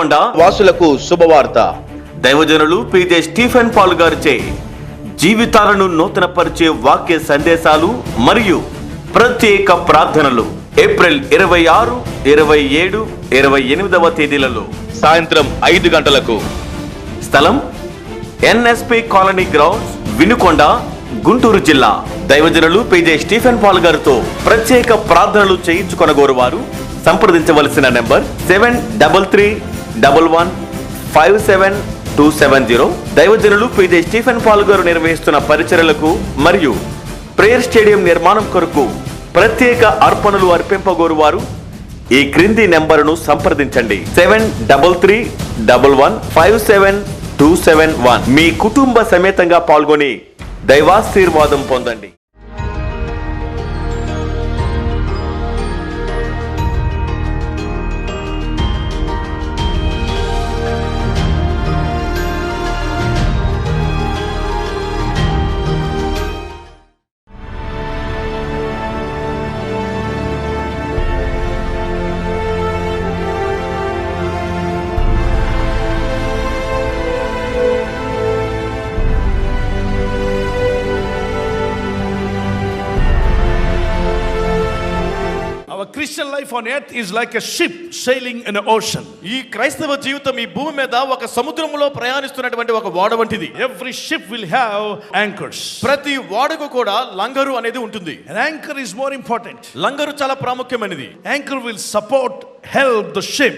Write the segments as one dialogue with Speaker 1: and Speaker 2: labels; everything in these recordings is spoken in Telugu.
Speaker 1: వినుకొండ
Speaker 2: వాసులకు శుభవార్త.
Speaker 1: దైవజనులు పీజే స్టీఫెన్ పాల్ గారిచే జీవితాలను నూతనపరిచే వాక్య సందేశాలు మరియు ప్రత్యేక ప్రార్థనలు ఏప్రిల్ 26, 27, 28వ తేదీలలో
Speaker 2: సాయంత్రం 5 గంటలకు.
Speaker 1: స్థలం NSP colony grounds, Vinukonda, Guntur జిల్లా. దైవజనులు పీజే స్టీఫెన్ పాల్ గారితో ప్రత్యేక ప్రార్థనలు చేయించుకొనగోరు వారు సంప్రదించవలసిన నెంబర్ 7333157270. దైవజనులు పీజే స్టీఫెన్ పాల్ గారు నిర్వహిస్తున్న పరిచర్యలకు మరియు ప్రేయర్ స్టేడియం నిర్మాణం కొరకు ప్రత్యేక అర్పణలు అర్పింపగోరు వారు ఈ క్రింది నెంబరును సంప్రదించండి. 7333157271. మీ కుటుంబ సమేతంగా పాల్గొని దైవాశీర్వాదం పొందండి.
Speaker 3: Christian life on earth is like a ship sailing in an ocean.
Speaker 4: ఈ క్రైస్తవ జీవితం ఈ భూమి మీద ఒక సముద్రములో ప్రయాణిస్తున్నటువంటి ఒక ఓడ వంటిది.
Speaker 3: Every ship will have anchors.
Speaker 4: ప్రతి ఓడకు కూడా లంగరు అనేది ఉంటుంది.
Speaker 3: An anchor is more important.
Speaker 4: లంగరు చాలా ప్రాముఖ్యమైనది.
Speaker 3: Anchor will help the ship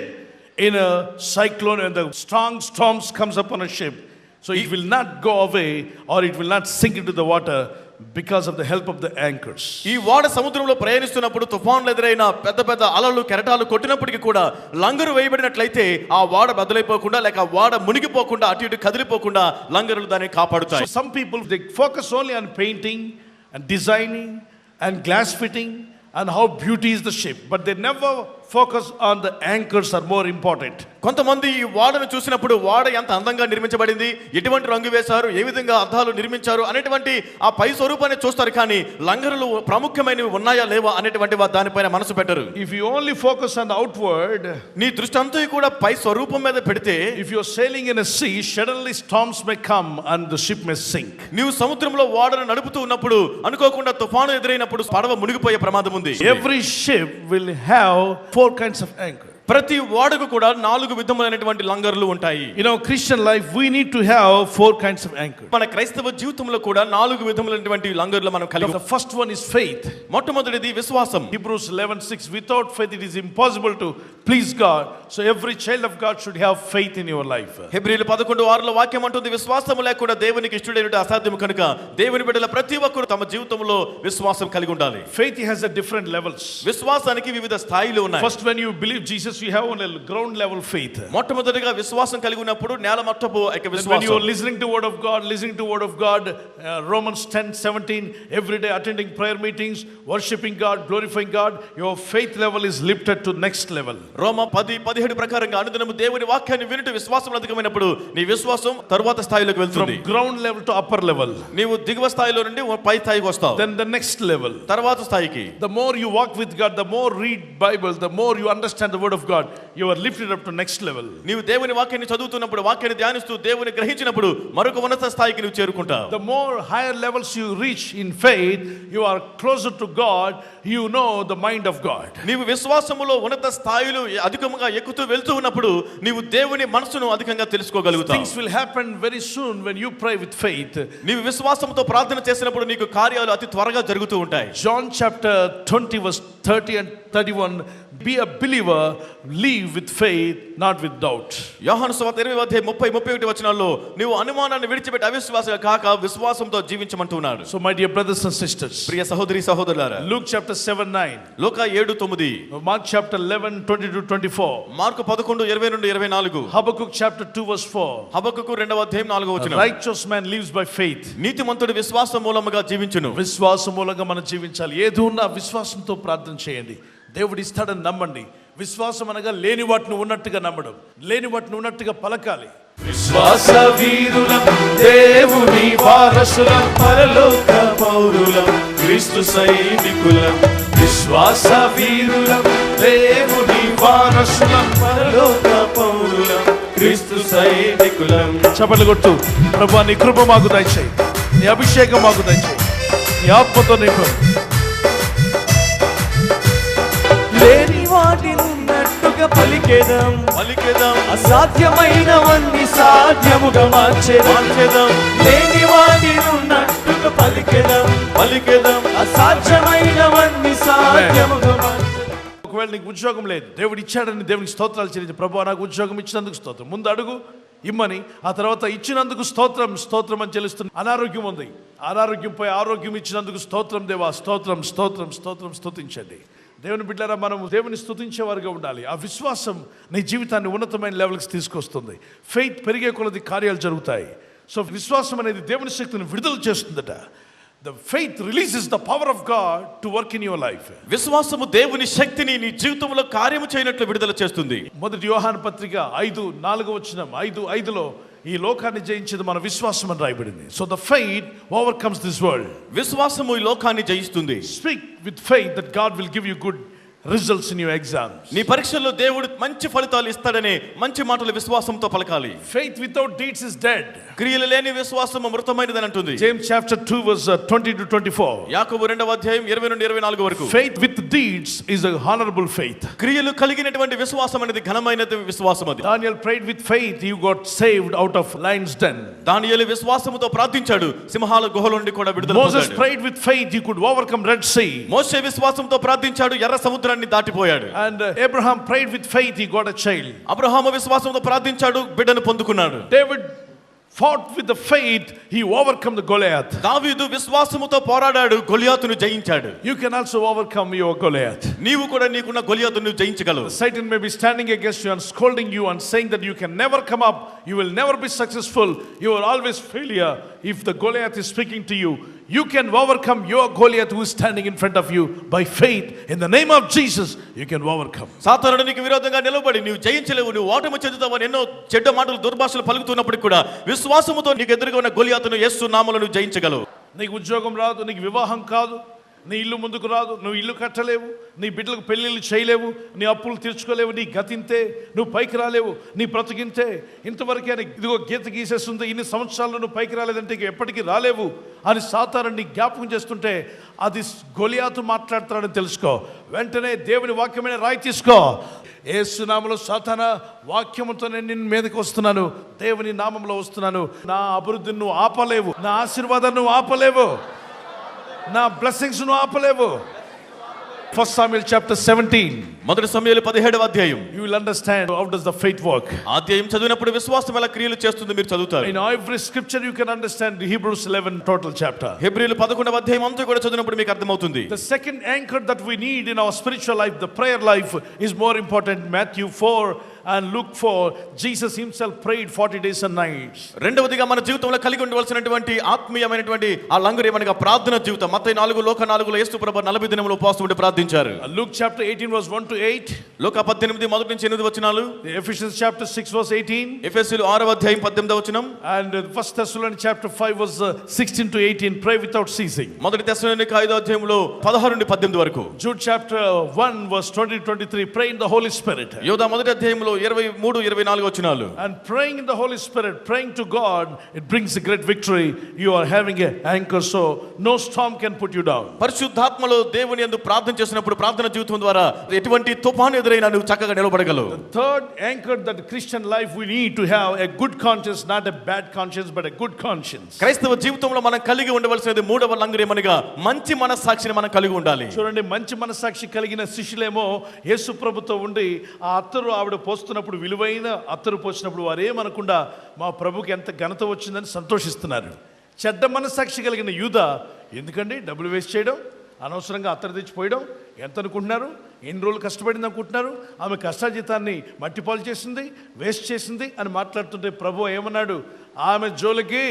Speaker 3: in a cyclone when the strong storms comes upon a ship. So it will not go away or it will not sink into the water because of the help of the anchors.
Speaker 4: ఈ ఓడ సముద్రంలో ప్రయాణిస్తున్నప్పుడు తుఫాన్లు ఎదురైన పెద్ద పెద్ద అలలు కెరటాలు కొట్టినప్పటికీ కూడా లంగరు వేయబడినట్లయితే ఆ ఓడ బద్దలైపోకుండా లేక ఆ ఓడ మునిగిపోకుండా అటు ఇటు కదిలిపోకుండా లంగరులు దాన్ని కాపాడుతాయి.
Speaker 3: So some people they focus only on painting and designing and glass fitting and how beauty is the ship, but they never focus on the anchors are more important.
Speaker 4: కొంతమంది ఈ ఓడను చూసినప్పుడు ఓడ ఎంత అందంగా నిర్మించబడింది, ఎటువంటి రంగు వేశారు, ఏ విధంగా అద్దాలు నిర్మించారు అనేటువంటి ఆ పై స్వరూపాన్ని చూస్తారు, కానీ లంగరులు ప్రాముఖ్యమైనవి ఉన్నాయా లేవా అనేటువంటి దానిపైన మనసు పెట్టరు.
Speaker 3: If you only focus on the outward,
Speaker 4: నీ దృష్టి అంతా కూడా పై స్వరూపం మీద పెడితే,
Speaker 3: if you are sailing in a sea, suddenly storms may come and the ship may sink.
Speaker 4: నీవు సముద్రంలో ఓడను నడుపుతూ ఉన్నప్పుడు అనుకోకుండా తుఫాను ఎదురైనప్పుడు పడవ మునిగిపోయే ప్రమాదం ఉంది.
Speaker 3: Every ship will have 4 kinds of anchor.
Speaker 4: ప్రతి ఓడకు కూడా 4 విధములైనటువంటి లంగర్లు ఉంటాయి.
Speaker 3: In our Christian life we need to have 4 kinds of anchor.
Speaker 4: మన క్రైస్తవ జీవితంలో కూడా 4 విధములైనటువంటి లంగర్లు మనం కలిగి
Speaker 3: The first one is faith.
Speaker 4: మొట్టమొదటిది విశ్వాసం.
Speaker 3: Hebrews 11:6, without faith it is impossible to please God. So every child of God should have faith in your life.
Speaker 4: హెబ్రీయులు 11:6 వాక్యం అంటుంది, విశ్వాసము లేకుండా దేవునికి ఇష్టడైనట్టు అసాధ్యము కనుక దేవుని బిడ్డల ప్రతి ఒక్కరు తమ జీవితంలో విశ్వాసం కలిగి ఉండాలి.
Speaker 3: Faith has a different levels.
Speaker 4: విశ్వాసానికి వివిధ స్థాయిలు ఉన్నాయి.
Speaker 3: First, when you believe Jesus, you have only ground level faith.
Speaker 4: మొట్టమొదటిగా విశ్వాసం కలిగి ఉన్నప్పుడు నేల మట్టపు విశ్వాసం.
Speaker 3: When you are listening to word of God, Romans 10:17, every day attending prayer meetings, worshiping God, glorifying God, your faith level is lifted to next level.
Speaker 4: రోమా 10:17 ప్రకారంగా అనుదినము దేవుని వాక్యాన్ని వినుట విశ్వాసం అధికమైనప్పుడు నీ విశ్వాసం తరువాత స్థాయిలోకి వెళ్తుంది.
Speaker 3: From ground level to upper level.
Speaker 4: నీవు దిగువ స్థాయిలో నుండి పై స్థాయికి వస్తావు.
Speaker 3: Then the next level.
Speaker 4: తరువాత స్థాయికి.
Speaker 3: The more you walk with God, the more read Bible, the more you understand the word of God, you are lifted up to next level.
Speaker 4: నీవు దేవుని వాక్యాన్ని చదువుతున్నప్పుడు, వాక్యాన్ని ధ్యానిస్తూ దేవుని గ్రహించినప్పుడు మరొక ఉన్నత స్థాయికి నువ్వు చేరుకుంటావు.
Speaker 3: The more higher levels you reach in faith, you are closer to God, you know the mind of God.
Speaker 4: నీవు విశ్వాసములో ఉన్నత స్థాయిలు అధికంగా ఎక్కుతూ వెళ్తూ ఉన్నప్పుడు నీవు దేవుని మనసును అధికంగా తెలుసుకోగలుగుతావు.
Speaker 3: Things will happen very soon when you pray with faith.
Speaker 4: నీవు విశ్వాసంతో ప్రార్థన చేసినప్పుడు నీకు కార్యాలు అతి త్వరగా జరుగుతూ ఉంటాయి.
Speaker 3: John chapter 20 verse 30 and 31, be a believer, live with faith, not with doubt.
Speaker 4: యోహాను సువార్త 20:30-31 వచనాల్లో నీవు అనుమానాన్ని విడిచిపెట్టి అవిశ్వాసంగా కాక విశ్వాసంతో జీవించమంటున్నాడు.
Speaker 3: So my dear brothers and sisters,
Speaker 4: ప్రియ సహోదరి సహోదరులారా,
Speaker 3: Luke chapter 7:9,
Speaker 4: లూకా 7:9,
Speaker 3: Mark chapter 11:20-24,
Speaker 4: mark 11:22-24,
Speaker 3: Habakkuk chapter 2 verse 4,
Speaker 4: హబక్కూకు 2:4 వచనం,
Speaker 3: righteous man lives by faith.
Speaker 4: నీతిమంతుడు విశ్వాసం మూలముగా జీవించును.
Speaker 3: విశ్వాసం మూలంగా మనం జీవించాలి. ఏది ఉన్నా విశ్వాసంతో ప్రార్థన చేయండి. దేవుడు ఇస్తాడని నమ్మండి. విశ్వాసం అనగా లేని వాటిని ఉన్నట్టుగా నమ్మడం, లేని వాటిని ఉన్నట్టుగా పలకాలి.
Speaker 5: విశ్వాస వీరులం, దేవుని వారసులం, పరలోక పౌరులం, క్రీస్తు సైనికులం. విశ్వాస వీరులం, దేవుని వారసులం, పరలోక పౌరులం. సైనికులం.
Speaker 3: చప్పట్లు కొట్టు. ప్రభువా నీ కృప మాకు దయచేయి, నీ అభిషేకం మాకు దయచేయి, నీ ఆత్మతో నింపు.
Speaker 5: లేని వాటినున్నట్టుగా పలికేదం,
Speaker 4: పలికేదాం,
Speaker 5: అసాధ్యమైనవన్నీ సాధ్యముగా మార్చేదం. లేని వాటినున్నట్టుగా పలికేదం,
Speaker 4: పలికేదాం,
Speaker 5: అసాధ్యమైనవన్నీ సాధ్యముగా మార్చేదం.
Speaker 3: ఒకవేళ నీకు ఉద్యోగం లేదు, దేవుడు ఇచ్చాడని దేవునికి స్తోత్రాలు చెల్లించి, ప్రభువా నాకు ఉద్యోగం ఇచ్చినందుకు స్తోత్రం. ముందు అడుగు ఇమ్మని, ఆ తర్వాత ఇచ్చినందుకు స్తోత్రం స్తోత్రం అని చెల్లిస్తుంది. అనారోగ్యం ఉంది, అనారోగ్యంపై ఆరోగ్యం ఇచ్చినందుకు స్తోత్రం దేవా, స్తోత్రం స్తోత్రం స్తోత్రం స్తుతించండి. దేవుని బిడ్డలారా, మనం దేవుని స్తుతించేవారుగా ఉండాలి. ఆ విశ్వాసం నీ జీవితాన్ని ఉన్నతమైన లెవెల్కి తీసుకొస్తుంది. ఫెయిత్ పెరిగే కొలది కార్యాలు జరుగుతాయి. సో విశ్వాసం అనేది దేవుని శక్తిని విడుదల చేస్తుందట. The faith releases the power of God to work in your life.
Speaker 4: విశ్వాసము దేవుని శక్తిని నీ జీవితంలో కార్యము చేయనట్లు విడుదల చేస్తుంది.
Speaker 3: మొదటి యోహాను పత్రిక 5:4 5:5లో ఈ లోకాన్ని జయించేది మన విశ్వాసం అని రాయబడింది. So the faith overcomes this world.
Speaker 4: విశ్వాసము ఈ లోకాన్ని జయిస్తుంది.
Speaker 3: Speak with faith that God will give you good results in your exams.
Speaker 4: నీ పరీక్షల్లో దేవుడు మంచి ఫలితాలు ఇస్తాడనే మంచి మాటలు విశ్వాసంతో పలకాలి.
Speaker 3: Faith without deeds is dead.
Speaker 4: క్రియలు లేని విశ్వాసము మృతమైనదని అంటుంది.
Speaker 3: James chapter 2 verse 20-24.
Speaker 4: యాకోబు 2:20-24 వరకు.
Speaker 3: Faith with deeds is a honorable faith.
Speaker 4: క్రియలు కలిగినటువంటి విశ్వాసం అనేది ఘనమైన విశ్వాసం అది.
Speaker 3: Daniel prayed with faith, he got saved out of lions den.
Speaker 4: దానియేలు విశ్వాసముతో ప్రార్థించాడు, సింహాల గుహల నుండి కూడా విడుదల పొందాడు.
Speaker 3: Moses prayed with faith, he could overcome red sea.
Speaker 4: మోషే విశ్వాసంతో ప్రార్థించాడు, ఎర్ర సముద్రాన్ని దాటిపోయాడు.
Speaker 3: And Abraham prayed with faith, he got a child.
Speaker 4: Abraham విశ్వాసంతో ప్రార్థించాడు, బిడ్డను పొందుకున్నాడు.
Speaker 3: David fought with the faith, he overcome the Goliath.
Speaker 4: దావీదు విశ్వాసముతో పోరాడాడు, గొలియాతును జయించాడు.
Speaker 3: You can also overcome your Goliath.
Speaker 4: నీవు కూడా నీకున్న గొలియాతును జయించగలవు.
Speaker 3: Satan may be standing against you and scolding you and saying that you can never come up, you will never be successful, you are always failure. If the Goliath is speaking to you, you can overcome your Goliath who is standing in front of you by faith. In the name of Jesus, you can overcome.
Speaker 4: సాతానుడు నీకు విరోధంగా నిలబడి నీవు జయించలేవు, నువ్వు ఓటమి చెందుతావని ఎన్నో చెడ్డ మాటలు దుర్భాషలు పలుకుతున్నప్పటికీ కూడా విశ్వాసముతో నీకు ఎదురుగా ఉన్న గొలియాతును యేసు నామములో నువ్వు జయించగలవు.
Speaker 3: నీకు ఉద్యోగం రాదు, నీకు వివాహం కాదు, నీ ఇల్లు ముందుకు రాదు, నువ్వు ఇల్లు కట్టలేవు, నీ బిడ్డలకు పెళ్ళిళ్ళు చేయలేవు, నీ అప్పులు తీర్చుకోలేవు, నీ గతింతే, నువ్వు పైకి రాలేవు, నీ బ్రతికింతే, ఇంతవరకే ఇదిగో గీత గీసేస్తుంది, ఇన్ని సంవత్సరాలు నువ్వు పైకి రాలేదంటే ఇక ఎప్పటికీ రాలేవు అని సాతాను నీ జ్ఞాపకం చేస్తుంటే అది గొలియాతు మాట్లాడతాడని తెలుసుకో. వెంటనే దేవుని వాక్యమైన రాయి తీసుకో. యేసు నామములో సాతానా, వాక్యముతో నేను నిన్ను మీదకి వస్తున్నాను, దేవుని నామంలో వస్తున్నాను. నా అభివృద్ధిని నువ్వు ఆపలేవు, నా ఆశీర్వాదాన్ని నువ్వు ఆపలేవు, నా బ్లెస్సింగ్స్ నువ్వు ఆపలేవు. 1 Samuel chapter 17.
Speaker 4: మొదటి సమూయేలు 17వ అధ్యాయం.
Speaker 3: You will understand how does the faith work.
Speaker 4: అధ్యాయం చదివినప్పుడు విశ్వాసం ఎలా క్రియలు చేస్తుంది మీరు చదువుతారు.
Speaker 3: In every scripture you can understand the Hebrews 11 total chapter.
Speaker 4: హెబ్రీయులు 11వ అధ్యాయం అంతా కూడా చదివినప్పుడు మీకు అర్థమవుతుంది.
Speaker 3: The second anchor that we need in our spiritual life, the prayer life, is more important. Matthew 4 and Luke 4, Jesus himself prayed 40 days and nights.
Speaker 4: రెండవదిగా మన జీవితంలో కలిగి ఉండవలసినటువంటి ఆత్మీయమైనటువంటి ఆ లంగరు ఏమనగా ప్రార్థన జీవితం. మత్తయి 4 లోక 4లో యేసు ప్రభువు 40 దినములు ఉపవాసం ఉండి ప్రార్థించారు.
Speaker 3: Luke chapter 18 verse 1 to 8.
Speaker 4: లోక 18 మొదటి నుంచి 8 వచనాలు.
Speaker 3: Ephesians chapter 6 verse 18.
Speaker 4: ఎఫెసీయులు 6వ అధ్యాయం 18వ వచనం.
Speaker 3: And 1 Thessalonians chapter 5 verse 16 to 18, pray without ceasing.
Speaker 4: మొదటి తెస్సలోనిక 5వ అధ్యాయంలో 16 నుండి 18 వరకు.
Speaker 3: Jude chapter 1 verse 20 to 23, pray in the Holy Spirit.
Speaker 4: యోధా మొదటి అధ్యాయంలో 23-24 వచనాలు.
Speaker 3: And praying in the Holy Spirit, praying to God, it brings a great victory. You are having an anchor, so no storm can put you down.
Speaker 4: పరిశుద్ధాత్మలో దేవుని యందు ప్రార్థన చేసినప్పుడు ప్రార్థన జీవితం ద్వారా ఎటువంటి తుఫాను ఎదురైనా నువ్వు చక్కగా నిలబడగలవు.
Speaker 3: The third anchor that Christian life we need to have a good conscience, not a bad conscience, but a good conscience.
Speaker 4: క్రైస్తవ జీవితంలో మనం కలిగి ఉండవలసినది మూడవ లంగరేమనగా మంచి మనస్సాక్షిని మనం కలిగి ఉండాలి.
Speaker 3: చూడండి, మంచి మనస్సాక్షి కలిగిన శిష్యులేమో యేసు ప్రభుతో ఉండి ఆ అత్తరు ఆవిడ పోస్తున్నప్పుడు, విలువైన అత్తరు పోసినప్పుడు వారు ఏమనకుండా మా ప్రభుకి ఎంత ఘనత వచ్చిందని సంతోషిస్తున్నారు. చెడ్డ మనస్సాక్షి కలిగిన యూదా, ఎందుకండి డబ్బులు వేస్ట్ చేయడం, అనవసరంగా అత్తరు తెచ్చిపోయడం, ఎంత అనుకుంటున్నారు, ఎన్ని రోజులు కష్టపడింది అనుకుంటున్నారు, ఆమె కష్టాజీతాన్ని మట్టిపాలు చేసింది, వేస్ట్ చేసింది అని మాట్లాడుతుంటే ప్రభు ఏమన్నాడు, ఆమె జోలికి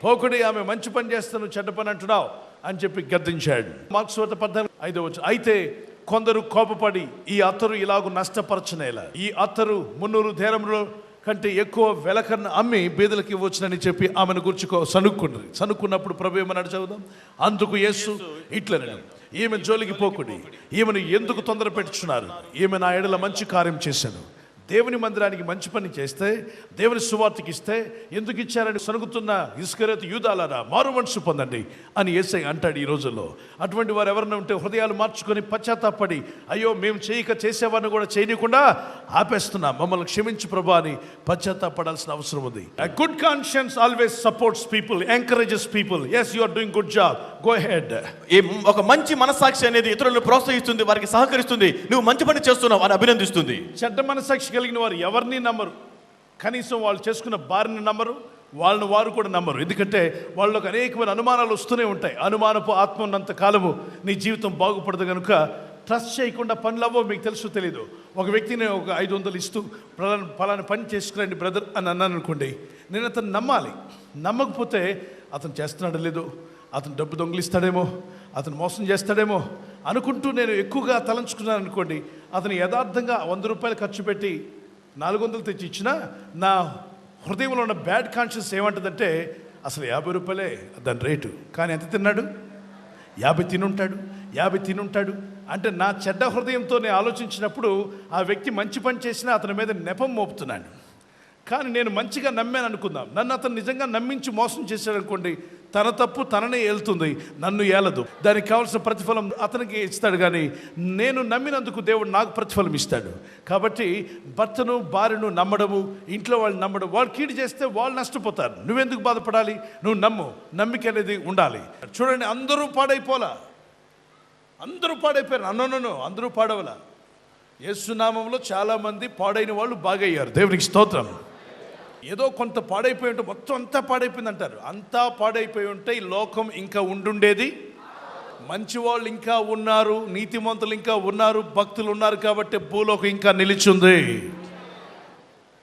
Speaker 3: పోకుడి, ఆమె మంచి పని చేస్తాను చెడ్డ పని అంటున్నావు అని చెప్పి గద్దించాడు. మార్క్స్ 14:5 అయితే కొందరు కోపపడి ఈ అత్తరు ఇలాగూ నష్టపరచనేలా, ఈ అత్తరు 300 దేరముల కంటే ఎక్కువ వెలకన్న అమ్మి బీదలకు ఇవ్వచ్చునని చెప్పి ఆమెను గుర్చి సనుక్కున్నప్పుడు ప్రభు ఏమన్నాడు చదువుదాం. అందుకు యేసు ఇట్లనను, ఈమె జోలికి పోకుడి, ఈమెను ఎందుకు తొందర పెట్టుచున్నారు, ఈమె నా ఎడల మంచి కార్యం చేశాను, దేవుని మందిరానికి మంచి పని చేస్తే, దేవుని సువార్తకి ఇస్తే, ఎందుకు ఇచ్చారని సనుగుతున్న ఇస్కరియోతు యూదాలారా మారు మనసు పొందండి అని యేసయ్య అంటాడు ఈ రోజుల్లో. అటువంటి వారు ఎవరైనా ఉంటే హృదయాలు మార్చుకొని పశ్చాత్తాపడి, అయ్యో మేము చేసేవారిని కూడా చేయనీయకుండా ఆపేస్తున్నాం, మమ్మల్ని క్షమించు ప్రభా అని పశ్చాత్తాపడాల్సిన అవసరం ఉంది. A good conscience always supports people, encourages people. Yes, you are doing good job. Go ahead.
Speaker 4: ఒక మంచి మనస్సాక్షి అనేది ఇతరులను ప్రోత్సహిస్తుంది, వారికి సహకరిస్తుంది, నువ్వు మంచి పని చేస్తున్నావు అని అభినందిస్తుంది.
Speaker 3: చెడ్డ మనస్సాక్షి కలిగిన వారు ఎవరిని నమ్మరు, కనీసం వాళ్ళు చేసుకున్న భార్యని నమ్మరు, వాళ్ళని వారు కూడా నమ్మరు. ఎందుకంటే వాళ్ళకు అనేకమైన అనుమానాలు వస్తూనే ఉంటాయి. అనుమానపు ఆత్మ ఉన్నంత కాలము నీ జీవితం బాగుపడదు కనుక ట్రస్ట్ చేయకుండా పనులు అవ్వవు. మీకు తెలుసు తెలీదు, ఒక వ్యక్తిని ఒక 500 ఇస్తూ పలానా పని చేసుకురండి బ్రదర్ అని అన్నాను అనుకోండి, నేను అతను నమ్మాలి. నమ్మకపోతే అతను చేస్తున్నాడో లేదో, అతను డబ్బు దొంగిలిస్తాడేమో, అతను మోసం చేస్తాడేమో అనుకుంటూ నేను ఎక్కువగా తలంచుకున్నాను అనుకోండి, అతను యథార్థంగా 100 రూపాయలు ఖర్చు పెట్టి 400 తెచ్చి ఇచ్చినా నా హృదయంలో ఉన్న బ్యాడ్ కాన్షియస్ ఏమంటుందంటే అసలు 50 రూపాయలే దాని రేటు, కానీ ఎంత తిన్నాడు, 50 తినుంటాడు అంటే నా చెడ్డ హృదయంతో నేను ఆలోచించినప్పుడు ఆ వ్యక్తి మంచి పని చేసినా అతని మీద నెపం మోపుతున్నాను. కానీ నేను మంచిగా నమ్మాను అనుకుందాం, నన్ను అతను నిజంగా నమ్మించి మోసం చేశాడు అనుకోండి, తన తప్పు తననే ఏలుతుంది, నన్ను ఏలదు. దానికి కావాల్సిన ప్రతిఫలం అతనికి ఇస్తాడు, కానీ నేను నమ్మినందుకు దేవుడు నాకు ప్రతిఫలం ఇస్తాడు. కాబట్టి భర్తను భార్యను నమ్మడము, ఇంట్లో వాళ్ళు నమ్మడం, వాళ్ళు కీడు చేస్తే వాళ్ళు నష్టపోతారు, నువ్వెందుకు బాధపడాలి, నువ్వు నమ్ము, నమ్మిక అనేది ఉండాలి. చూడండి, అందరూ పాడైపోయారు, అన్నోనో అందరూ పాడవలా. యేసునామంలో చాలామంది పాడైన వాళ్ళు బాగయ్యారు, దేవునికి స్తోత్రం. ఏదో కొంత పాడైపోయి ఉంటే మొత్తం అంతా పాడైపోయింది అంటారు. అంతా పాడైపోయి ఉంటే ఈ లోకం ఇంకా ఉండుండేది. మంచి వాళ్ళు ఇంకా ఉన్నారు, నీతిమంతులు ఇంకా ఉన్నారు, భక్తులు ఉన్నారు, కాబట్టి భూలోకం ఇంకా నిలిచింది.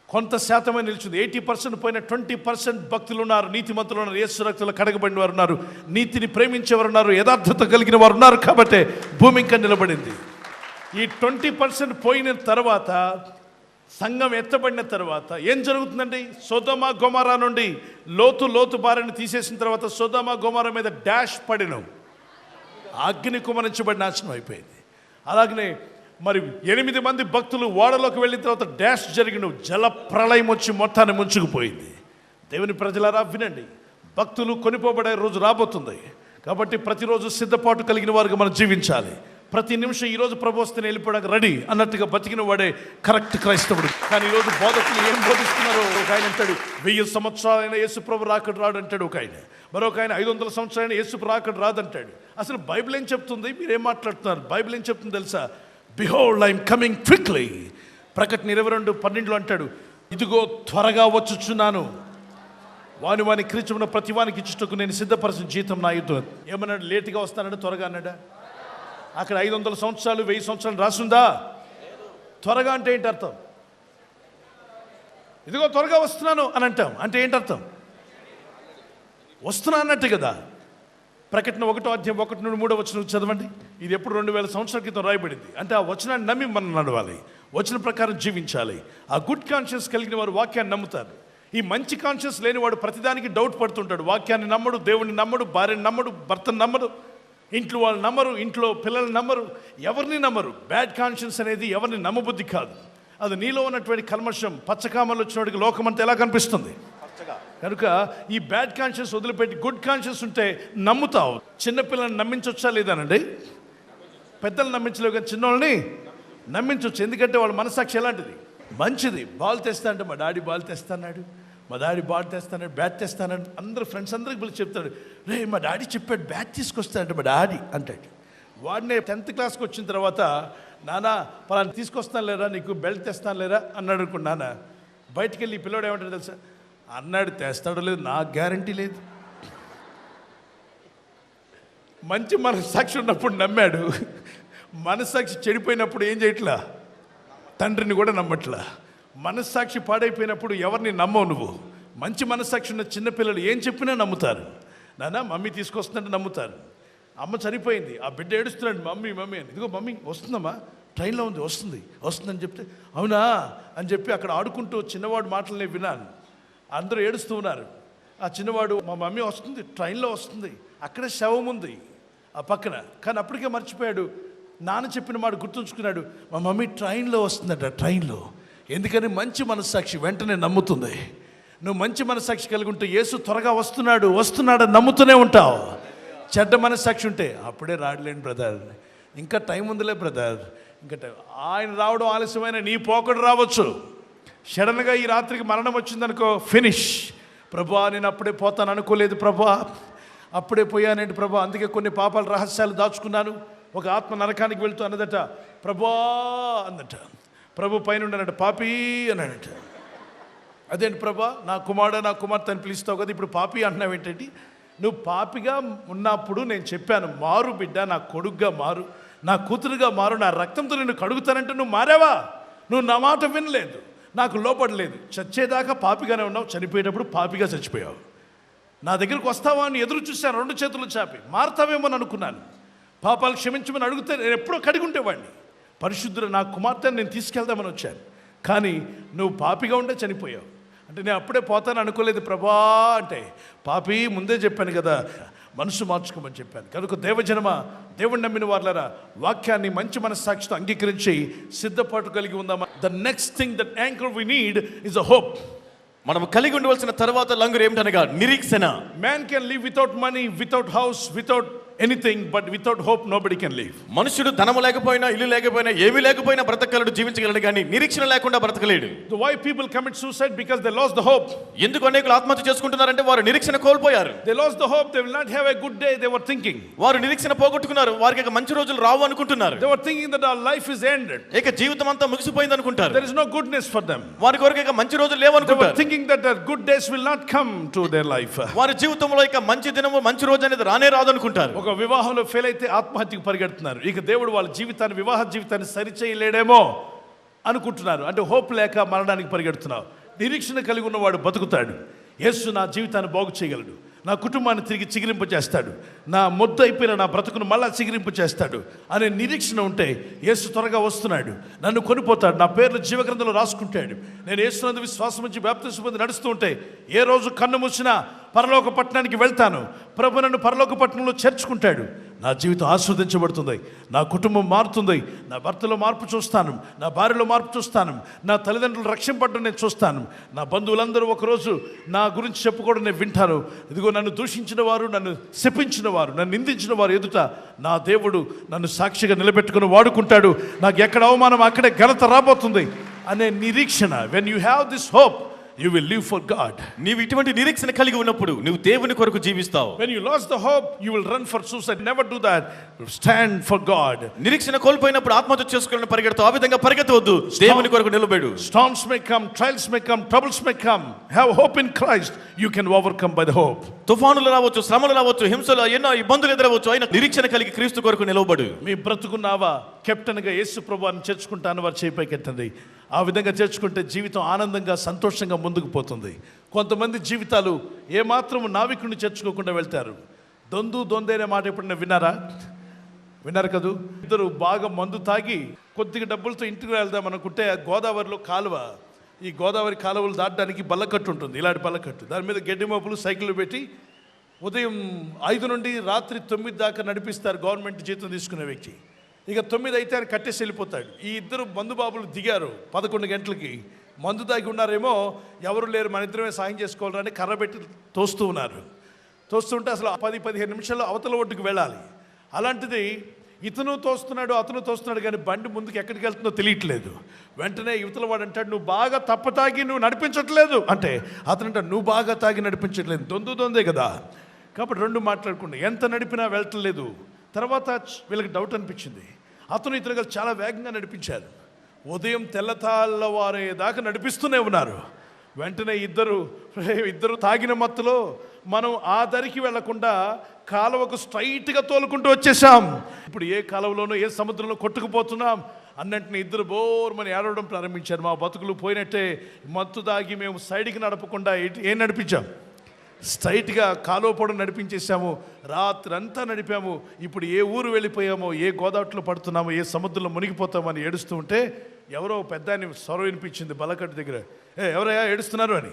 Speaker 3: కొంత శాతమే నిలిచింది. 80% పోయిన 20% భక్తులు ఉన్నారు, నీతిమంతులు ఉన్నారు, యేసు రక్తంలో కడగబడిన వారు ఉన్నారు, నీతిని ప్రేమించేవారు ఉన్నారు, యథార్థత కలిగిన వారు ఉన్నారు, కాబట్టి భూమి ఇంకా నిలబడింది. ఈ 20% పోయిన తర్వాత, సంఘం ఎత్తబడిన తర్వాత ఏం జరుగుతుందండి? సొదొమ గొమొర్రా నుండి లోతు భార్యను తీసేసిన తర్వాత సొదొమ గొమొర్రా మీద డాష్ పడిన అగ్ని కుమరించబడి నాశనం అయిపోయింది. అలాగనే మరి 8 మంది భక్తులు ఓడలోకి వెళ్ళిన తర్వాత డాష్ జరిగిన జల ప్రళయం వచ్చి మొత్తాన్ని ముంచుకుపోయింది. దేవుని ప్రజలారా వినండి, భక్తులు కొనిపోబడే రోజు రాబోతుంది. కాబట్టి ప్రతిరోజు సిద్ధపాటు కలిగిన వారికి మనం జీవించాలి. ప్రతి నిమిషం ఈరోజు ప్రభు వస్తే వెళ్ళిపోవడానికి రెడీ అన్నట్టుగా బతికిన వాడే కరెక్ట్ క్రైస్తవుడు. కానీ ఈరోజు బోధకులు ఏం బోధిస్తున్నారో, ఒక ఆయన అంటాడు 1000 సంవత్సరాలైనా యేసు ప్రభు రాకడ రాడు అంటాడు ఒక ఆయన, మరొక ఆయన 500 సంవత్సరాలైనా యేసు రాకడ రాదంటాడు. అసలు బైబిల్ ఏం చెప్తుంది? మీరేం మాట్లాడుతున్నారు? బైబిల్ ఏం చెప్తుంది తెలుసా? Behold I'm coming quickly. ప్రకటన 22:12 అంటాడు, ఇదిగో త్వరగా వచ్చుచున్నాను, వాని క్రీచున్న ప్రతి వానికి ఇచ్చుటకు నేను సిద్ధపరిచిన జీతం నా యుద్ధం. ఏమన్నాడు? లేటుగా వస్తానంటే త్వరగా అన్నాడా? అక్కడ 500 సంవత్సరాలు 1000 సంవత్సరాలు రాసుందా? త్వరగా అంటే ఏంటి అర్థం? ఇదిగో త్వరగా వస్తున్నాను అని అంటాం అంటే ఏంటి అర్థం? వస్తున్నా అన్నట్టు కదా. ప్రకటన 1:1-3 చదవండి. ఇది ఎప్పుడు 2000 సంవత్సరాల క్రితం రాయబడింది. అంటే ఆ వచనాన్ని నమ్మి మనం నడవాలి, వచన ప్రకారం జీవించాలి. ఆ గుడ్ కాన్షియస్ కలిగిన వారు వాక్యాన్ని నమ్ముతారు. ఈ మంచి కాన్షియస్ లేనివాడు ప్రతిదానికి డౌట్ పడుతుంటాడు. వాక్యాన్ని నమ్మడు, దేవుడిని నమ్మడు, భార్యని నమ్మడు, భర్తను నమ్మడు, ఇంట్లో వాళ్ళు నమ్మరు, ఇంట్లో పిల్లలు నమ్మరు, ఎవరిని నమ్మరు. బ్యాడ్ కాన్షియన్స్ అనేది ఎవరిని నమ్మబుద్ధి కాదు. అది నీలో ఉన్నటువంటి కల్మషం పచ్చకామలు వచ్చినోడికి లోకమంతా ఎలా కనిపిస్తుంది? కనుక ఈ బ్యాడ్ కాన్షియస్ వదిలిపెట్టి గుడ్ కాన్షియస్ ఉంటే నమ్ముతావు. చిన్నపిల్లల్ని నమ్మించవచ్చా లేదానండి? పెద్దలు నమ్మించలేవు కానీ చిన్నోళ్ళని నమ్మించవచ్చు. ఎందుకంటే వాళ్ళ మనసాక్షి ఎలాంటిది? మంచిది. బాల్ తెస్తా అంటే మా డాడీ బాల్ తెస్తాడు, మా డాడీ బాల్ తెస్తాడు, బ్యాట్ తెస్తానని అందరూ ఫ్రెండ్స్ అందరికి పిలిచి చెప్తాడు, రే మా డాడీ చెప్పాడు బ్యాట్ తీసుకొస్తాడంటే మా డాడీ అంటాడు. వాడినే 10th క్లాస్కి వచ్చిన తర్వాత, నాన్న పలానా తీసుకొస్తాను లేరా, నీకు బెల్ట్ తెస్తాను లేరా అన్నాడు అనుకోండి. నాన్న బయటికి వెళ్ళి ఈ పిల్లవాడు ఏమంటాడు తెలుసా? అన్నాడు తెస్తాడో లేదు నాకు గ్యారంటీ లేదు. మంచి మనస్సాక్షి ఉన్నప్పుడు నమ్మాడు, మనస్సాక్షి చెడిపోయినప్పుడు ఏం చేయట్లా? తండ్రిని కూడా నమ్మట్లా. మనస్సాక్షి పాడైపోయినప్పుడు ఎవరిని నమ్మవు నువ్వు. మంచి మనస్సాక్షి ఉన్న చిన్నపిల్లలు ఏం చెప్పినా నమ్ముతారు. నాన్న మమ్మీ తీసుకొస్తుందంటే నమ్ముతారు. అమ్మ చనిపోయింది, ఆ బిడ్డ ఏడుస్తున్నాడు మమ్మీ మమ్మీ అని. ఇదిగో మమ్మీ వస్తుందమ్మా, ట్రైన్లో ఉంది, వస్తుందని చెప్తే అవునా అని చెప్పి అక్కడ ఆడుకుంటూ చిన్నవాడు మాటలనే విన్నాను. అందరూ ఏడుస్తూ ఉన్నారు. ఆ చిన్నవాడు మా మమ్మీ వస్తుంది, ట్రైన్లో వస్తుంది, అక్కడే శవం ఉంది ఆ పక్కన. కానీ అప్పటికే మర్చిపోయాడు. నాన్న చెప్పిన మాట గుర్తుంచుకున్నాడు, మా మమ్మీ ట్రైన్లో వస్తుందట. ట్రైన్లో ఎందుకని మంచి మనస్సాక్షి వెంటనే నమ్ముతుంది. నువ్వు మంచి మనస్సాక్షి కలిగి ఉంటే యేసు త్వరగా వస్తున్నాడని నమ్ముతూనే ఉంటావు. చెడ్డ మనస్సాక్షి ఉంటే అప్పుడే రాడలేండి బ్రదర్, ఇంకా టైం ఉందిలే బ్రదర్, ఇంకా టైం, ఆయన రావడం ఆలస్యమైన నీ పోకడు రావచ్చు. సడన్గా ఈ రాత్రికి మరణం వచ్చిందనుకో, ఫినిష్. ప్రభా నేను అప్పుడే పోతాను అనుకోలేదు ప్రభా, అప్పుడే పోయానండి ప్రభా, అందుకే కొన్ని పాపాల రహస్యాలు దాచుకున్నాను. ఒక ఆత్మ నరకానికి వెళ్తూ అన్నదట, ప్రభా అందట. ప్రభు పైన ఉండనట, పాపి అన్నాడట. అదేంటి ప్రభా, నా కుమార్తె అని పిలుస్తావు కదా, ఇప్పుడు పాపి అంటున్నావు ఏంటంటే, నువ్వు పాపిగా ఉన్నప్పుడు నేను చెప్పాను, మారు బిడ్డ, నా కొడుగ్గా మారు, నా కూతురుగా మారు, నా రక్తంతో నిన్ను కడుగుతానంటే నువ్వు మారావా? నువ్వు నా మాట వినలేదు, నాకు లోపడలేదు. చచ్చేదాకా పాపిగానే ఉన్నావు, చనిపోయేటప్పుడు పాపిగా చచ్చిపోయావు. నా దగ్గరికి వస్తావా అని ఎదురు చూశాను, 2 చేతులు చాపి. మారుతావేమో అని అనుకున్నాను. పాపాలు క్షమించమని అడిగితే నేను ఎప్పుడో కడిగుంటేవాడిని. పరిశుద్ధుడు నా కుమార్తెను నేను తీసుకెళ్దామని వచ్చాను, కానీ నువ్వు పాపిగా ఉంటే చనిపోయావు. అంటే నేను అప్పుడే పోతాను అనుకోలేదు ప్రభా అంటే, పాపి ముందే చెప్పాను కదా, మనసు మార్చుకోమని చెప్పాను. కనుక దేవజనమా, దేవుణ్ణి నమ్మిన వాళ్ళరా, వాక్యాన్ని మంచి మనస్సాక్షితో అంగీకరించి సిద్ధపాటు కలిగి ఉందామా. The next thing, that anchor we need is a hope.
Speaker 4: మనం కలిగి ఉండవలసిన తర్వాత లంగరు ఏమిటనగా నిరీక్షణ.
Speaker 3: Man can live without money, without house, without anything, but without hope nobody can live.
Speaker 4: మనుషుడు ధనము లేకపోయినా, ఇల్లు లేకపోయినా, ఏమీ లేకపోయినా బ్రతకగలడు, జీవించగలడు, కానీ నిరీక్షణ లేకుండా బ్రతకలేడు.
Speaker 3: Why people commit suicide? Because they lost the hope.
Speaker 4: ఎందుకు అనేకులు ఆత్మహత్య చేసుకుంటున్నారంటే వారు నిరీక్షణ కోల్పోయారు.
Speaker 3: They lost the hope. They will not have a good day, they were thinking.
Speaker 4: వారు నిరీక్షణ పోగొట్టుకున్నారు, వారికి ఇక మంచి రోజులు రావు అనుకుంటున్నారు.
Speaker 3: They were thinking that our life is ended.
Speaker 4: ఇక జీవితం అంతా ముగిసిపోయింది అనుకుంటారు.
Speaker 3: There is no goodness for them.
Speaker 4: వారి కొరకు ఇక మంచి రోజులు లేవు
Speaker 3: They were
Speaker 4: అనుకుంటారు.
Speaker 3: thinking that their good days will not come to their life.
Speaker 4: వారి జీవితంలో ఇక మంచి దినము, మంచి రోజు అనేది రానే రాదు అనుకుంటారు.
Speaker 3: ఒక వివాహంలో ఫెయిల్ అయితే ఆత్మహత్యకు పరిగెడుతున్నారు. ఇక దేవుడు వాళ్ళ జీవితాన్ని, వివాహ జీవితాన్ని సరిచేయలేడేమో అనుకుంటున్నారు. అంటే హోప్ లేక మరణానికి పరిగెడుతున్నారు. నిరీక్షణ కలిగి ఉన్నవాడు బతుకుతాడు. యేసు నా జీవితాన్ని బాగు చేయగలడు, నా కుటుంబాన్ని తిరిగి చిగిరింపు చేస్తాడు, నా మొద్దు అయిపోయిన నా బ్రతుకును మళ్ళా చిగిరింపు చేస్తాడు అనే నిరీక్షణ ఉంటే యేసు త్వరగా వస్తున్నాడు, నన్ను కొనిపోతాడు, నా పేర్లు జీవగ్రంథంలో రాసుకుంటాడు. నేను యేసునందు విశ్వాసం నుంచి బాప్తిసం పొంది నడుస్తూ ఉంటే ఏ రోజు కన్ను మూసినా పరలోక పట్టణానికి వెళ్తాను. ప్రభు నన్ను పరలోక పట్టణంలో చేర్చుకుంటాడు. నా జీవితం ఆస్వాదించబడుతుంది, నా కుటుంబం మారుతుంది, నా భర్తలో మార్పు చూస్తాను, నా భార్యలో మార్పు చూస్తాను, నా తల్లిదండ్రులు రక్షింపడ్డం నేను చూస్తాను, నా బంధువులందరూ ఒకరోజు నా గురించి చెప్పుకోవడం నేను వింటాను. ఇదిగో నన్ను దూషించిన వారు, నన్ను శపించిన వారు, నన్ను నిందించిన వారు ఎదుట నా దేవుడు నన్ను సాక్షిగా నిలబెట్టుకుని వాడుకుంటాడు. నాకు ఎక్కడ అవమానం అక్కడే ఘనత రాబోతుంది అనే నిరీక్షణ. When you have this hope, you will live for God.
Speaker 4: నీవు ఇటువంటి నిరీక్షణ కలిగి ఉన్నప్పుడు నువ్వు దేవుని కొరకు జీవిస్తావు.
Speaker 3: When you lost the hope, you will run for suicide. Never do that. Stand for God.
Speaker 4: నిరీక్షణ కోల్పోయినప్పుడు ఆత్మహత్య చేసుకోవాలని పరిగెడతావు. ఆ విధంగా పరిగెత్తవద్దు, దేవుని కొరకు నిలబడు.
Speaker 3: Storms may come, trials may come, troubles may come. Have hope in Christ. You can overcome by the hope.
Speaker 4: తుఫానులు రావచ్చు, శ్రమలు రావచ్చు, హింసలు, ఎన్నో ఇబ్బందులు ఎదురవచ్చు, అయినా నిరీక్షణ కలిగి క్రీస్తు కొరకు నిలబడు.
Speaker 3: మీ బ్రతుకున్నావా, కెప్టెన్గా యేసు ప్రభువాన్ని చేర్చుకుంటాను, వారు చేయిపైకెత్తండి. ఆ విధంగా చేర్చుకుంటే జీవితం ఆనందంగా, సంతోషంగా ముందుకు పోతుంది. కొంతమంది జీవితాలు ఏమాత్రము నావికుడిని చేర్చుకోకుండా వెళ్తారు. దొందేనే మాట ఎప్పుడైనా విన్నారు కదూ? ఇద్దరు బాగా మందు తాగి కొద్దిగా డబ్బులతో ఇంటికి వెళ్దాం అనుకుంటే గోదావరిలో కాలువ, ఈ గోదావరి కాలువలు దాటడానికి బల్లకట్టు ఉంటుంది, ఇలాంటి బల్లకట్టు. దాని మీద గడ్డి మోపులు, సైకిళ్ళు పెట్టి ఉదయం 5 నుండి రాత్రి 9 దాకా నడిపిస్తారు గవర్నమెంట్ జీతం తీసుకునే వ్యక్తి. ఇక 9 అయితే ఆయన కట్టేసి వెళ్ళిపోతాడు. ఈ ఇద్దరు మందుబాబులు దిగారు 11 గంటలకి. మందు తాగి ఉన్నారేమో, ఎవరు లేరు, మన ఇద్దరమే సాయం చేసుకోవాలని కర్ర పెట్టి తోస్తుంటే అసలు 10-15 నిమిషాల్లో అవతల ఒడ్డుకు వెళ్ళాలి. అలాంటిది ఇతను తోస్తున్నాడు, అతను తోస్తున్నాడు, కానీ బండి ముందుకు ఎక్కడికి వెళ్తుందో తెలియట్లేదు. వెంటనే యువతల వాడు అంటాడు, నువ్వు బాగా తప్ప తాగి నువ్వు నడిపించట్లేదు అంటే, అతను అంటాడు, నువ్వు బాగా తాగి నడిపించట్లేదు, దొందే కదా. కాబట్టి 2 మాట్లాడుకుంటే ఎంత నడిపినా వెళ్ళట్లేదు. తర్వాత వీళ్ళకి డౌట్ అనిపించింది. అతను ఇతను కలిసి చాలా వేగంగా నడిపించారు. ఉదయం తెల్లవారేదాకా నడిపిస్తూనే ఉన్నారు. వెంటనే ఇద్దరు తాగిన మత్తులో మనం ఆ దరికి వెళ్లకుండా కాలువకు స్ట్రైట్గా తోలుకుంటూ వచ్చేసాం. ఇప్పుడు ఏ కాలువలోనూ, ఏ సముద్రంలో కొట్టుకుపోతున్నాం అన్నంటిని ఇద్దరు బోర్మని ఏడవడం ప్రారంభించారు. మా బతుకులు పోయినట్టే, మత్తు దాగి మేము సైడ్కి నడపకుండా ఏం నడిపించాం, స్ట్రైట్గా కాలువ పొడవు నడిపించేసాము. రాత్రి అంతా నడిపాము. ఇప్పుడు ఏ ఊరు వెళ్ళిపోయామో, ఏ గోదావరిలో పడుతున్నామో, ఏ సముద్రంలో మునిగిపోతామని ఏడుస్తూ ఉంటే ఎవరో పెద్ద స్వరం వినిపించింది బల్లకట్టు దగ్గర. ఎవరయ్యా ఏడుస్తున్నారు అని.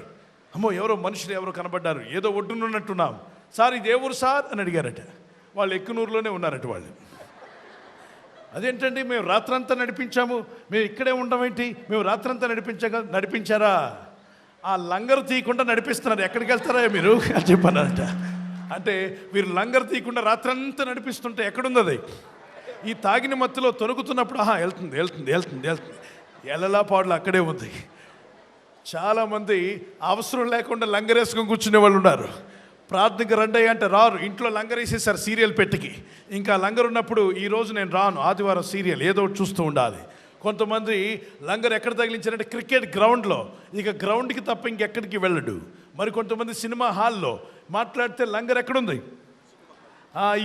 Speaker 3: అమ్మో, ఎవరో మనుషులు ఎవరో కనబడ్డారు, ఏదో ఒడ్డునున్నట్టున్నాం. సార్ ఇది ఏ ఊరు సార్ అని అడిగారట. వాళ్ళు ఎక్కునూరులోనే ఉన్నారట. వాళ్ళు అదేంటండి మేము రాత్రంతా నడిపించాము, మేము ఇక్కడే ఉండమేంటి, మేము రాత్రంతా నడిపించారా? ఆ లంగరు తీయకుండా నడిపిస్తున్నారు, ఎక్కడికి వెళ్తారా మీరు అని చెప్పానంట. అంటే వీరు లంగరు తీయకుండా రాత్రంతా నడిపిస్తుంటే ఎక్కడుంది అది? ఈ తాగిన మత్తులో తొనుగుతున్నప్పుడు వెళ్తుంది వెళ్తుంది వెళ్తుంది వెళ్తుంది, ఎలలా పాటలు అక్కడే ఉంది. చాలామంది అవసరం లేకుండా లంగరేసుకొని కూర్చునే వాళ్ళు ఉన్నారు. ప్రార్థనకి రండి అంటే రారు, ఇంట్లో లంగరేసేసారు సీరియల్ పెట్టికి. ఇంకా లంగర్ ఉన్నప్పుడు ఈరోజు నేను రాను, ఆదివారం సీరియల్ ఏదో ఒకటి చూస్తూ ఉండాలి. కొంతమంది లంగర్ ఎక్కడ తగిలించారంటే క్రికెట్ గ్రౌండ్లో, ఇక గ్రౌండ్కి తప్ప ఇంకెక్కడికి వెళ్ళడు. మరి కొంతమంది సినిమా హాల్లో మాట్లాడితే లంగర్ ఎక్కడుంది,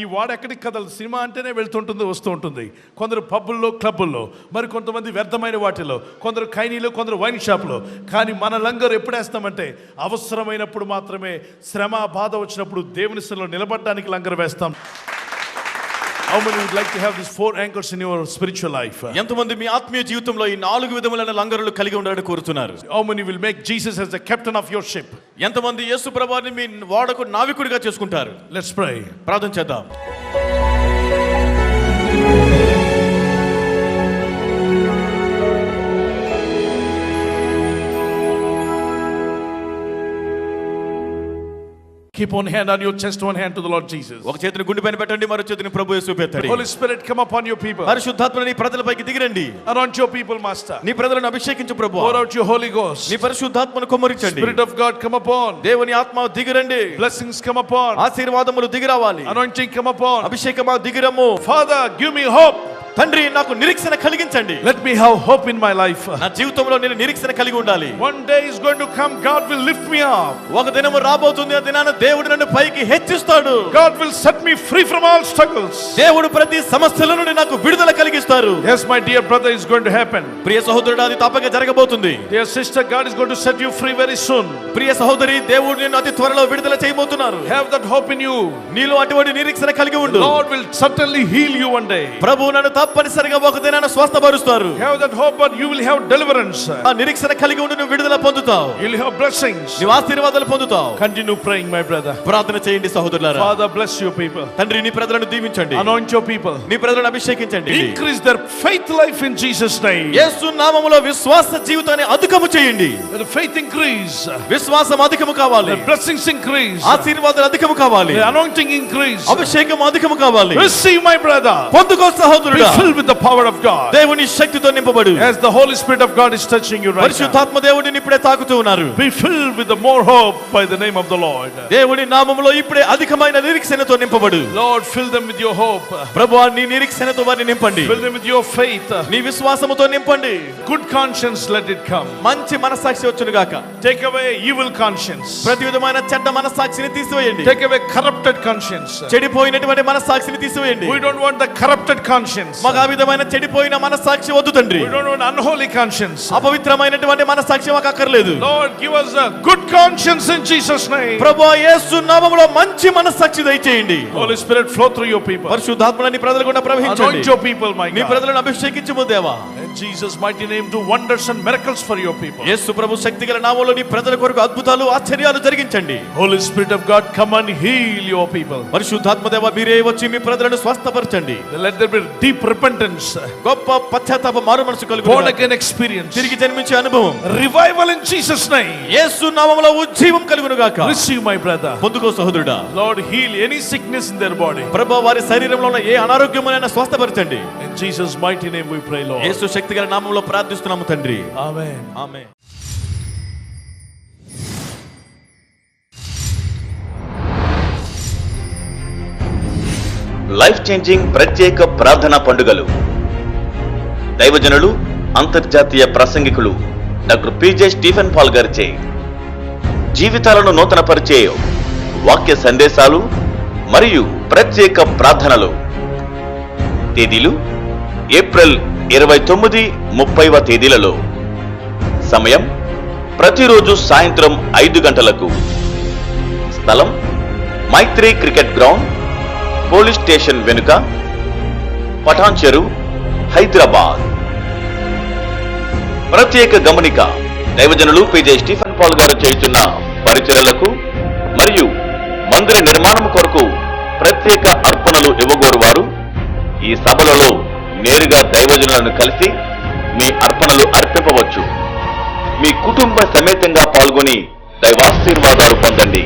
Speaker 3: ఈ వాడు ఎక్కడికి కదలదు, సినిమా అంటేనే వెళ్తుంటుంది వస్తూ ఉంటుంది. కొందరు పబ్బుల్లో క్లబ్బుల్లో, మరి కొంతమంది వ్యర్థమైన వాటిలో, కొందరు ఖైనీలో, కొందరు వైన్ షాప్లో. కానీ మన లంగర్ ఎప్పుడు వేస్తామంటే అవసరమైనప్పుడు మాత్రమే, శ్రమ బాధ వచ్చినప్పుడు దేవుని సన్నిధిలో నిలబడడానికి లంగర్ వేస్తాం. How many would like to have these 4 anchors in your spiritual life?
Speaker 4: ఎంతమంది మీ ఆత్మీయ జీవితంలో ఈ 4 విధములైన లంగరులు కలిగి ఉండాలని కోరుతున్నారు?
Speaker 3: How many will make Jesus as the captain of your ship?
Speaker 4: ఎంతమంది యేసు ప్రభువుని మీ వాడకు నావికుడిగా చేసుకుంటారు?
Speaker 3: Let's pray.
Speaker 4: ప్రార్థన చేద్దాం.
Speaker 3: Keep one hand on your chest, one hand to the Lord Jesus.
Speaker 4: ఒక చేతిని గుండెపైన పెట్టండి, మరో చేతిని ప్రభు యేసు పెట్టండి.
Speaker 3: Holy Spirit, come upon your people.
Speaker 4: పరిశుద్ధాత్మ నీ ప్రజలపైకి దిగిరండి.
Speaker 3: Anoint your people, Master.
Speaker 4: నీ ప్రజలను అభిషేకించు ప్రభువా.
Speaker 3: Pour out your Holy Ghost.
Speaker 4: నీ పరిశుద్ధాత్మను కుమ్మరించండి.
Speaker 3: Spirit of God, come upon.
Speaker 4: దేవుని ఆత్మ దిగిరండి.
Speaker 3: Blessings come upon.
Speaker 4: ఆశీర్వాదములు దిగిరావాలి.
Speaker 3: Anointing come upon.
Speaker 4: అభిషేకమా దిగిరము.
Speaker 3: Father, give me hope.
Speaker 4: తండ్రి నాకు నిరీక్షణ కలిగించండి.
Speaker 3: Let me have hope in my life.
Speaker 4: నా జీవితంలో నేను నిరీక్షణ కలిగి ఉండాలి.
Speaker 3: One day is going to come, God will lift me up.
Speaker 4: ఒక దినము రాబోతుంది, ఆ దినాన దేవుడు నన్ను పైకి హెచ్చిస్తాడు.
Speaker 3: God will set me free from all struggles.
Speaker 4: దేవుడు ప్రతి సమస్యల నుండి నాకు విడుదల కలిగిస్తారు.
Speaker 3: Yes, my dear brother, is going to happen.
Speaker 4: ప్రియ సహోదరుడా, అది తప్పక జరగబోతుంది.
Speaker 3: Dear sister, God is going to set you free very soon.
Speaker 4: ప్రియ సహోదరి, దేవుడు నిన్ను అతి త్వరలో విడుదల చేయబోతున్నారు.
Speaker 3: Have that hope in you.
Speaker 4: నీలో అటువంటి నిరీక్షణ కలిగి ఉండు.
Speaker 3: Lord will certainly heal you one day.
Speaker 4: ప్రభు నన్ను తప్పనిసరిగా ఒక దినాన స్వస్థపరుస్తారు.
Speaker 3: Have that hope, but you will have deliverance.
Speaker 4: ఆ నిరీక్షణ కలిగి ఉండి నువ్వు విడుదల పొందుతావు.
Speaker 3: You will have blessings.
Speaker 4: నీవు ఆశీర్వాదాలు పొందుతావు.
Speaker 3: Continue praying, my brother.
Speaker 4: ప్రార్థన చేయండి సహోదరులారా.
Speaker 3: Father, bless your people.
Speaker 4: తండ్రి నీ ప్రజలను దీవించండి.
Speaker 3: Anoint your people.
Speaker 4: నీ ప్రజలను అభిషేకించండి.
Speaker 3: Increase their faith life in Jesus' name.
Speaker 4: యేసు నామములో విశ్వాస జీవితాన్ని అధికము చేయండి.
Speaker 3: Let the faith increase.
Speaker 4: విశ్వాసం అధికము కావాలి.
Speaker 3: The blessings increase.
Speaker 4: ఆశీర్వాదాలు అధికము కావాలి.
Speaker 3: The anointing increase.
Speaker 4: అభిషేకం అధికము కావాలి.
Speaker 3: Receive, my brother.
Speaker 4: పొందుకో
Speaker 3: Be
Speaker 4: సహోదరుడా.
Speaker 3: filled with the power of God.
Speaker 4: దేవుని శక్తితో నింపబడు.
Speaker 3: As the Holy Spirit of God is touching you right now.
Speaker 4: పరిశుద్ధాత్మ దేవుడిని ఇప్పుడే తాకుతూ ఉన్నారు.
Speaker 3: Be filled with the more hope by the name of the Lord.
Speaker 4: దేవుని నామములో ఇప్పుడే అధికమైన నిరీక్షణతో నింపబడు.
Speaker 3: Lord, fill them with your hope.
Speaker 4: ప్రభువా నీ నిరీక్షణతో వారిని నింపండి.
Speaker 3: Fill them with your faith.
Speaker 4: నీ విశ్వాసముతో నింపండి.
Speaker 3: Good conscience, let it come.
Speaker 4: మంచి మనస్సాక్షి వచ్చును గాక.
Speaker 3: Take away evil conscience.
Speaker 4: ప్రతి విధమైన చెడ్డ మనస్సాక్షిని తీసివేయండి.
Speaker 3: Take away corrupted conscience.
Speaker 4: చెడిపోయినటువంటి మనస్సాక్షిని తీసివేయండి.
Speaker 3: We don't want the corrupted conscience.
Speaker 4: మాకు ఆ విధమైన చెడిపోయిన మనస్సాక్షి వద్దు తండ్రి.
Speaker 3: We don't want unholy conscience.
Speaker 4: అపవిత్రమైనటువంటి మనస్సాక్షి మాకు అక్కర్లేదు.
Speaker 3: Lord, give us a good conscience in Jesus' name.
Speaker 4: ప్రభువా యేసు నామములో మంచి మనస్సాక్షి దయచేయండి.
Speaker 3: Holy Spirit, flow through your people.
Speaker 4: పరిశుద్ధాత్మ నీ ప్రజల గుండా ప్రవహించండి.
Speaker 3: Anoint your people, my
Speaker 4: నీ
Speaker 3: God.
Speaker 4: ప్రజలను అభిషేకించుము దేవా.
Speaker 3: In Jesus' mighty name, do wonders and miracles for your people.
Speaker 4: యేసు ప్రభు శక్తిగల నామములో నీ ప్రజల కొరకు అద్భుతాలు ఆశ్చర్యాలు జరిగించండి.
Speaker 3: Holy Spirit of God, come and heal your people.
Speaker 4: పరిశుద్ధాత్మ దేవా మీరే వచ్చి మీ ప్రజలను స్వస్థపరచండి.
Speaker 3: Let there be deep repentance,
Speaker 4: గొప్ప పశ్చాత్తాప మారు మనసు
Speaker 3: born
Speaker 4: కలుగును.
Speaker 3: again experience,
Speaker 4: తిరిగి జన్మించే అనుభవం.
Speaker 3: revival in Jesus' name.
Speaker 4: యేసు నామములో ఉజ్జీవం కలుగును గాక.
Speaker 3: Receive, my brother.
Speaker 4: పొందుకో సహోదరుడా.
Speaker 3: Lord, heal any sickness in their body.
Speaker 4: ప్రభు వారి శరీరంలో ఉన్న ఏ అనారోగ్యమునైనా స్వస్థపరచండి.
Speaker 3: In Jesus' mighty name we pray, Lord.
Speaker 4: యేసు శక్తిగల నామములో ప్రార్థిస్తున్నాము తండ్రి.
Speaker 3: Amen.
Speaker 4: ఆమేన్.
Speaker 1: లైఫ్ చేంజింగ్ ప్రత్యేక ప్రార్థనా పండుగలు. దైవజనులు, అంతర్జాతీయ ప్రసంగికులు డాక్టర్ పిజే స్టీఫెన్ పాల్ గారిచే జీవితాలను నూతనపరిచే వాక్య సందేశాలు మరియు ప్రత్యేక ప్రార్థనలు. తేదీలు ఏప్రిల్ 29, 30వ తేదీలలో. సమయం ప్రతిరోజు సాయంత్రం 5 గంటలకు. స్థలం మైత్రి క్రికెట్ గ్రౌండ్, పోలీస్ స్టేషన్ వెనుక, పఠాన్ చెరు, హైదరాబాద్. ప్రత్యేక గమనిక: దైవజనులు పిజే స్టీఫెన్ పాల్ గారు చేయుచున్న పరిచర్యలకు మరియు మందిర నిర్మాణం కొరకు ప్రత్యేక అర్పణలు ఇవ్వగోరువారు ఈ సభలలో
Speaker 2: నేరుగా దైవజనులను కలిసి మీ అర్పణలు అర్పింపవచ్చు. మీ కుటుంబ సమేతంగా పాల్గొని దైవాశీర్వాదాలు పొందండి.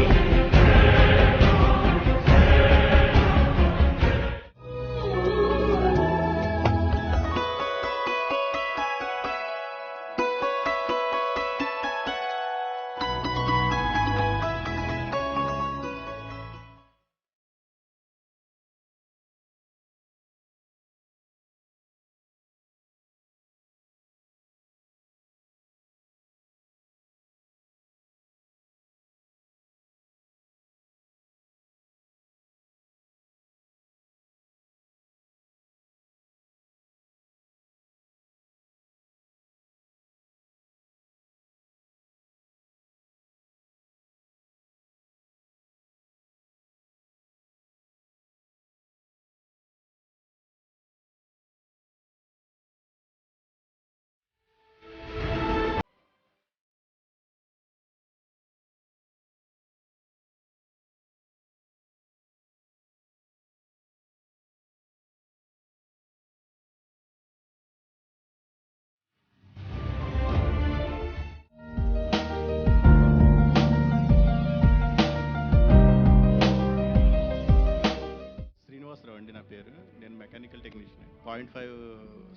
Speaker 6: శ్రీనివాసరావు అండి నా పేరు. నేను మెకానికల్ టెక్నీషియన్. 0.5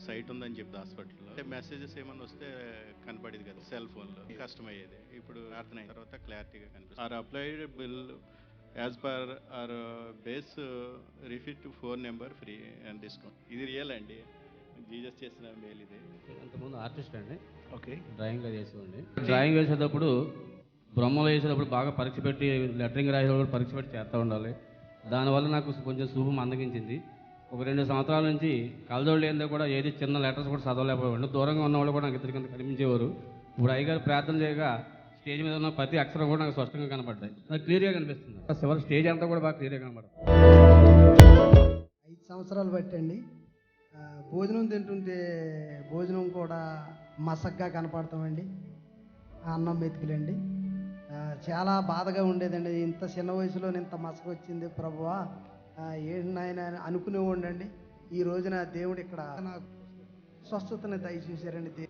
Speaker 6: సైట్ ఉందని చెప్తే హాస్పిటల్లో అంటే మెసేజెస్ ఏమన్నా వస్తే కనపడేది కదా సెల్ ఫోన్లో, కష్టమయ్యేది. ఇప్పుడు ప్రార్థన అయిన తర్వాత క్లారిటీగా కనిపిస్తుంది. Our applied bill as per our base refit 4 number free and discount. ఇది రియల్ అండి, జీజస్ చేసిన మేల్ ఇది.
Speaker 7: అంతకుముందు ఆర్టిస్ట్ అండి.
Speaker 3: Okay.
Speaker 7: డ్రాయింగ్ అది వేసేవాడిని. డ్రాయింగ్ వేసేటప్పుడు బొమ్మలు వేసేటప్పుడు బాగా పరీక్ష పెట్టి, లెటరింగ్ రాసేటప్పుడు పరీక్ష పెట్టి చేస్తూ ఉండాలి. దానివల్ల నాకు కొంచెం శుభం అందగించింది. ఒక 2 సంవత్సరాల నుంచి కలదోళ్ళు ఏందో కూడా ఏది చిన్న లెటర్స్ కూడా చదవలేకపోయాడు. దూరంగా ఉన్న వాళ్ళు కూడా నాకు ఇద్దరి కింద కనిపించేవారు. ఇప్పుడు అయ్యగారు ప్రార్థన చేయగా స్టేజ్ మీద ఉన్న ప్రతి అక్షరం కూడా నాకు స్పష్టంగా కనపడ్డాయి. నాకు క్లియర్గా కనిపిస్తుంది. చివరి స్టేజ్ అంతా కూడా బాగా క్లియర్గా కనపడుతుంది.
Speaker 8: 5 సంవత్సరాలు బట్టండి. భోజనం తింటుంటే భోజనం కూడా మసగ్గా కనపడతామండి. అన్నం మెతుకులండి. చాలా బాధగా ఉండేదండి. ఇంత చిన్న వయసులో ఇంత మసక వచ్చింది ప్రభువా, ఏంటి నాయన అనుకునేవాడండి. ఈ రోజున దేవుడు ఇక్కడ నాకు స్వస్థతని దయచేశారండి.